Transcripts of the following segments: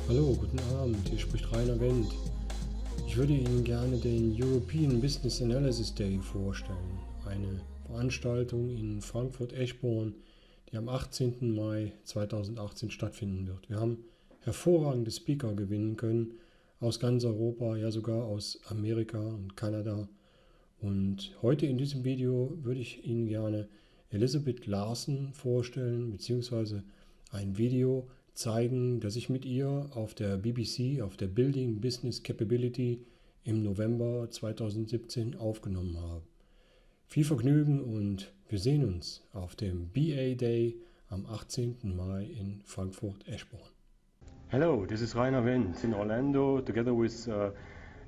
Hallo, guten Abend, hier spricht Wendt. Ich würde Ihnen gerne den European Business Analysis Day vorstellen, eine Veranstaltung in Frankfurt-Eschborn, die am 18. Mai 2018 stattfinden wird. Wir haben hervorragende Speaker gewinnen können aus ganz Europa, ja sogar aus Amerika und Kanada. Und heute in diesem Video würde ich Ihnen gerne Elizabeth Larson vorstellen, beziehungsweise ein Video zeigen, das ich mit ihr auf der BBC, auf der Building Business Capability im November 2017 aufgenommen habe. Viel Vergnügen und wir sehen uns auf dem BA Day am 18. Mai in Frankfurt-Eschborn. Hello, this is Wendt in Orlando together with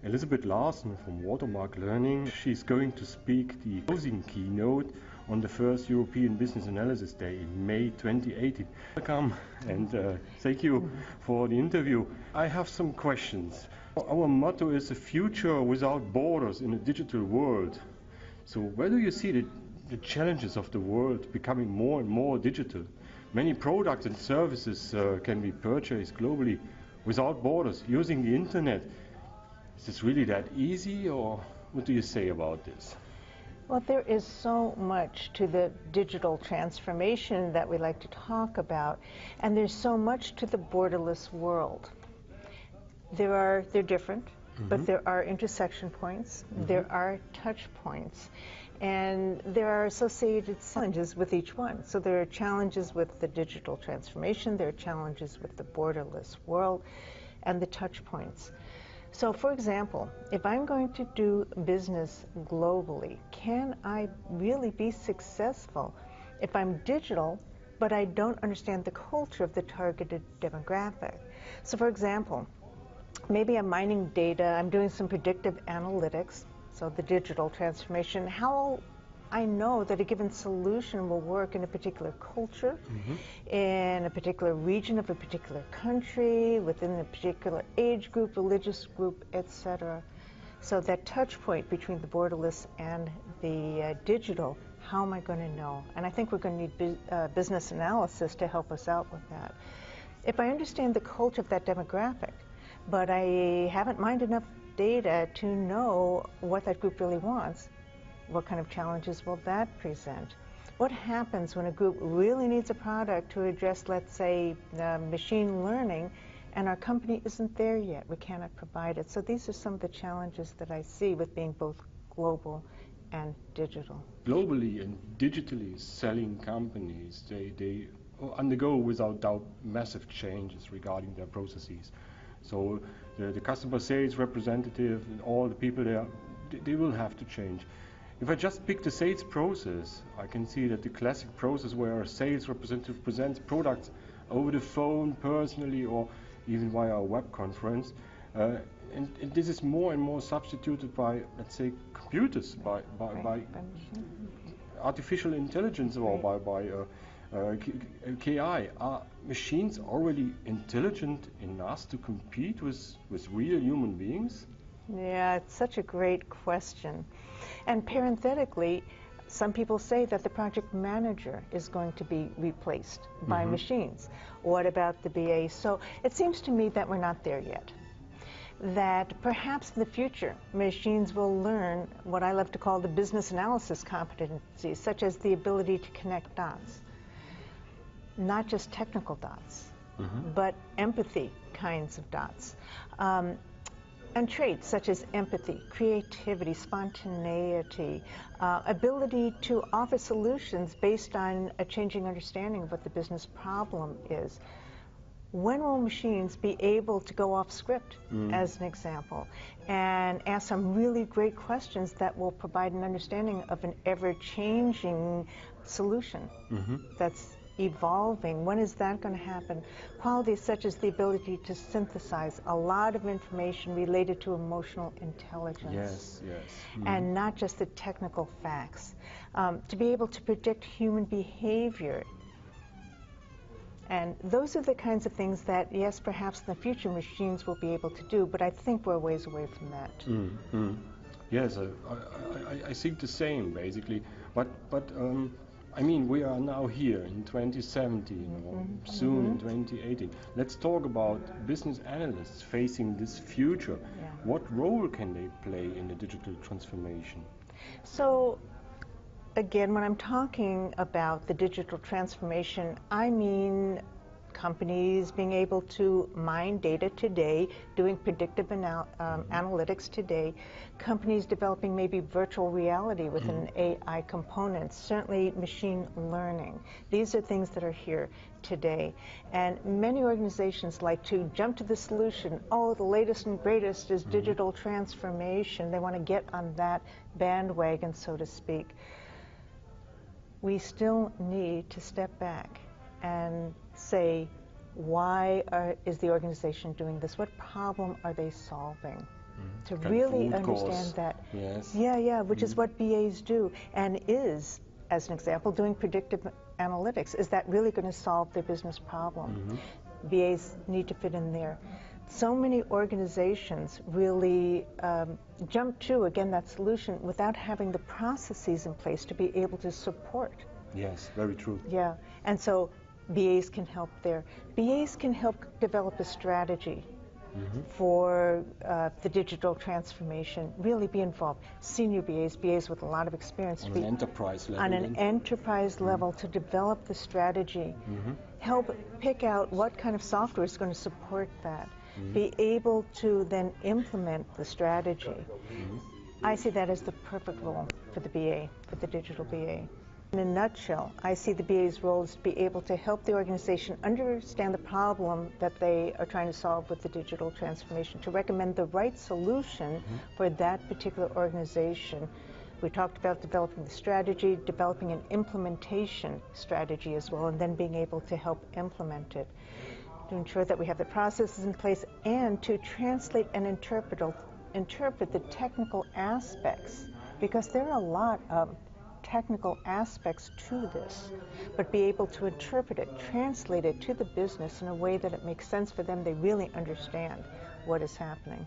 Elizabeth Larson from Watermark Learning. She's going to speak the closing keynote on the first European Business Analysis Day in May 2018. Welcome and thank you for the interview. I have some questions. Our motto is a future without borders in a digital world. So where do you see the challenges of the world becoming more and more digital? Many products and services can be purchased globally without borders using the internet. Is this really that easy, or what do you say about this? Well, there is so much to the digital transformation that we like to talk about, and there's so much to the borderless world. They're different, but there are intersection points, there are touch points, and there are associated challenges with each one. So there are challenges with the digital transformation, there are challenges with the borderless world, and the touch points. So for example, if I'm going to do business globally, can I really be successful if I'm digital, but I don't understand the culture of the targeted demographic? So for example, maybe I'm mining data, I'm doing some predictive analytics, so the digital transformation. How I know that a given solution will work in a particular culture, in a particular region of a particular country, within a particular age group, religious group, etc. So that touch point between the borderless and the digital, how am I going to know? And I think we're going to need business analysis to help us out with that. If I understand the culture of that demographic, but I haven't mined enough data to know what that group really wants, what kind of challenges will that present? What happens when a group really needs a product to address, let's say, machine learning, and our company isn't there yet? We cannot provide it. So these are some of the challenges that I see with being both global and digital. Globally and digitally selling companies, they undergo without doubt massive changes regarding their processes. So the customer sales representative and all the people there, they will have to change. If I just pick the sales process, I can see that the classic process where a sales representative presents products over the phone, personally, or even via a web conference, and this is more and more substituted by, let's say, computers, by artificial intelligence, or by KI. Are machines already intelligent enough to compete with real human beings? Yeah, it's such a great question. And parenthetically, some people say that the project manager is going to be replaced by machines. What about the BA? So it seems to me that we're not there yet. That perhaps in the future, machines will learn what I love to call the business analysis competencies, such as the ability to connect dots. Not just technical dots, but empathy kinds of dots. And traits such as empathy, creativity, spontaneity, ability to offer solutions based on a changing understanding of what the business problem is. When will machines be able to go off script, as an example, and ask some really great questions that will provide an understanding of an ever-changing solution that's evolving? When is that going to happen? Qualities such as the ability to synthesize a lot of information related to emotional intelligence. And not just the technical facts. To be able to predict human behavior. And those are the kinds of things that, yes, perhaps in the future machines will be able to do, but I think we're a ways away from that. Yes, I think the same, basically. But I mean, we are now here in 2017 or soon in 2018. Let's talk about business analysts facing this future. Yeah. What role can they play in the digital transformation? So, again, when I'm talking about the digital transformation, I mean companies being able to mine data today, doing predictive analytics today, companies developing maybe virtual reality with an AI component, certainly machine learning. These are things that are here today. And many organizations like to jump to the solution. Oh, the latest and greatest is digital transformation. They want to get on that bandwagon, so to speak. We still need to step back and say, why is the organization doing this? What problem are they solving? To really understand that. Yes. Yeah, which is what BAs do, and is, as an example, doing predictive analytics. Is that really going to solve their business problem? BAs need to fit in there. So many organizations really jump to, again, that solution without having the processes in place to be able to support. Yes, very true. Yeah, and so BAs can help there. BAs can help develop a strategy for the digital transformation, really be involved. Senior BAs, BAs with a lot of experience. On an enterprise level. On an enterprise level to develop the strategy. Help pick out what kind of software is going to support that. Be able to then implement the strategy. I see that as the perfect role for the BA, for the digital BA. In a nutshell, I see the BA's role is to be able to help the organization understand the problem that they are trying to solve with the digital transformation, to recommend the right solution for that particular organization. We talked about developing the strategy, developing an implementation strategy as well, and then being able to help implement it, to ensure that we have the processes in place, and to translate and interpret the technical aspects, because there are a lot of technical aspects to this, but be able to interpret it, translate it to the business in a way that it makes sense for them. They really understand what is happening.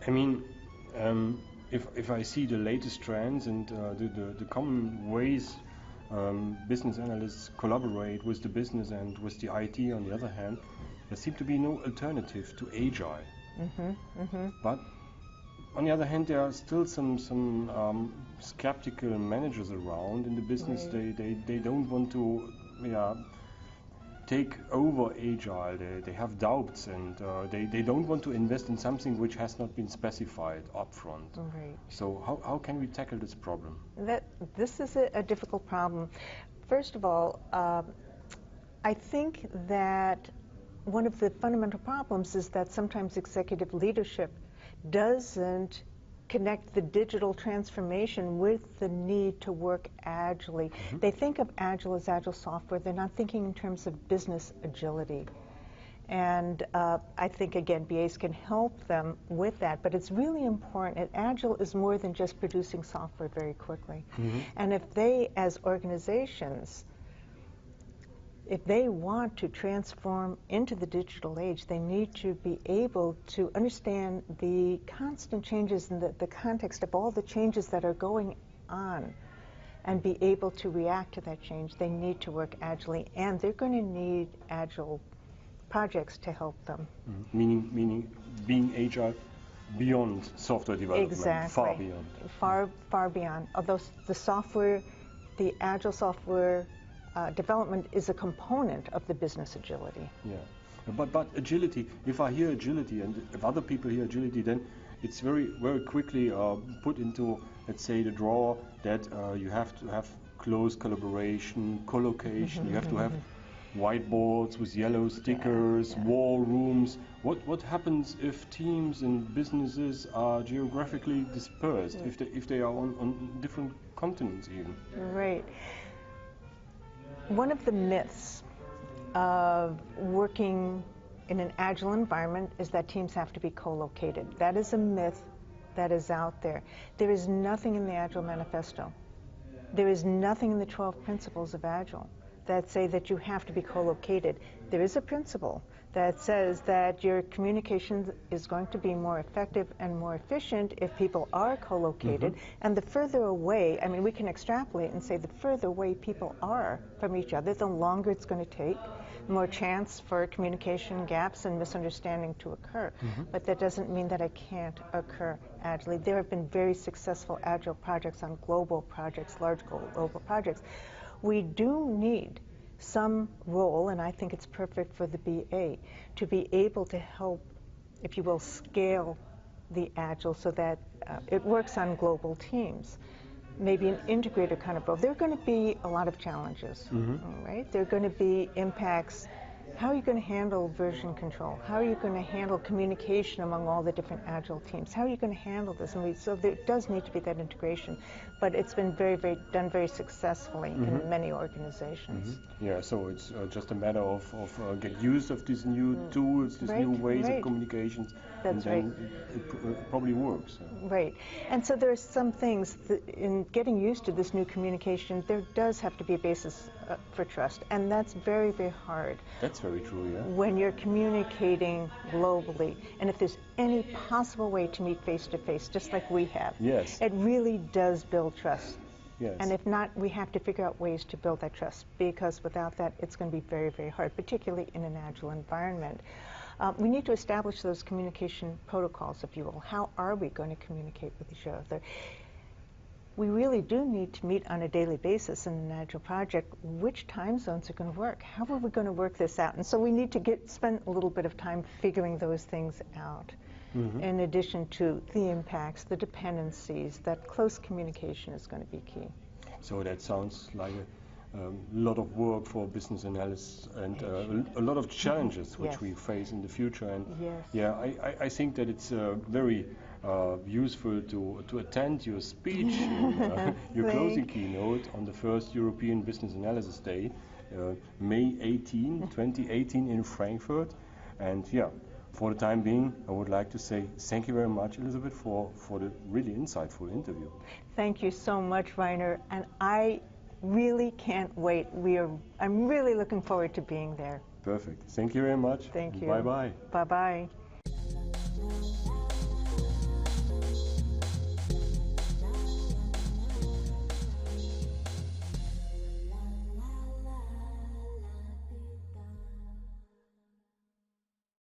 I mean, if I see the latest trends and the common ways business analysts collaborate with the business and with the IT on the other hand, there seems to be no alternative to agile. But on the other hand, there are still some skeptical managers around in the business. Right. They don't want to take over agile. They have doubts, and they don't want to invest in something which has not been specified upfront. Right. So how can we tackle this problem? This is a difficult problem. First of all, I think that one of the fundamental problems is that sometimes executive leadership doesn't connect the digital transformation with the need to work agilely. They think of agile as agile software. They're not thinking in terms of business agility. And I think, again, BAs can help them with that. But it's really important. And agile is more than just producing software very quickly. And if they, as organizations, if they want to transform into the digital age, they need to be able to understand the constant changes in the context of all the changes that are going on and be able to react to that change. They need to work agilely, and they're going to need agile projects to help them. Meaning being agile beyond software development. Exactly. Far beyond. Far beyond. Although the software, the agile software development is a component of the business agility. Yeah, but agility, if I hear agility and if other people hear agility, then it's very quickly put into, let's say, the drawer that you have to have close collaboration, collocation, you have to have whiteboards with yellow stickers, war rooms. What happens if teams and businesses are geographically dispersed, if they are on different continents even? Right. One of the myths of working in an agile environment is that teams have to be co-located. That is a myth that is out there. There is nothing in the Agile Manifesto. There is nothing in the 12 principles of Agile that say that you have to be co-located. There is a principle that says that your communication is going to be more effective and more efficient if people are co-located. And the further away, I mean, we can extrapolate and say the further away people are from each other, the longer it's going to take, more chance for communication gaps and misunderstanding to occur. But that doesn't mean that it can't occur agilely. There have been very successful agile projects on global projects, large global projects. We do need some role, and I think it's perfect for the BA, to be able to help, if you will, scale the Agile so that it works on global teams. Maybe an integrator kind of role. There are going to be a lot of challenges, right? There are going to be impacts. How are you going to handle version control? How are you going to handle communication among all the different Agile teams? How are you going to handle this? And so there does need to be that integration, but it's been done very successfully in many organizations. Yeah, so it's just a matter of get used of these new tools, these new ways of communications, and then it probably works. Right, and so there are some things that in getting used to this new communication, there does have to be a basis for trust, and that's very, very hard. That's very true, yeah. When you're communicating globally, and if there's any possible way to meet face-to-face, just like we have, it really does build trust. And if not, we have to figure out ways to build that trust, because without that, it's going to be very, very hard, particularly in an Agile environment. We need to establish those communication protocols, if you will. How are we going to communicate with each other? We really do need to meet on a daily basis in an Agile project. Which time zones are going to work? How are we going to work this out? And so we need to spend a little bit of time figuring those things out. In addition to the impacts, the dependencies, that close communication is going to be key. So that sounds like a lot of work for business analysts and a lot of challenges which we face in the future. And I think that it's very useful to attend your speech, your closing keynote on the first European Business Analysis Day, May 18, 2018 in Frankfurt. And for the time being, I would like to say thank you very much, Elizabeth, for the really insightful interview. Thank you so much, Rainer, and I really can't wait. I'm really looking forward to being there. Perfect. Thank you very much. Thank you. Bye-bye. Bye-bye.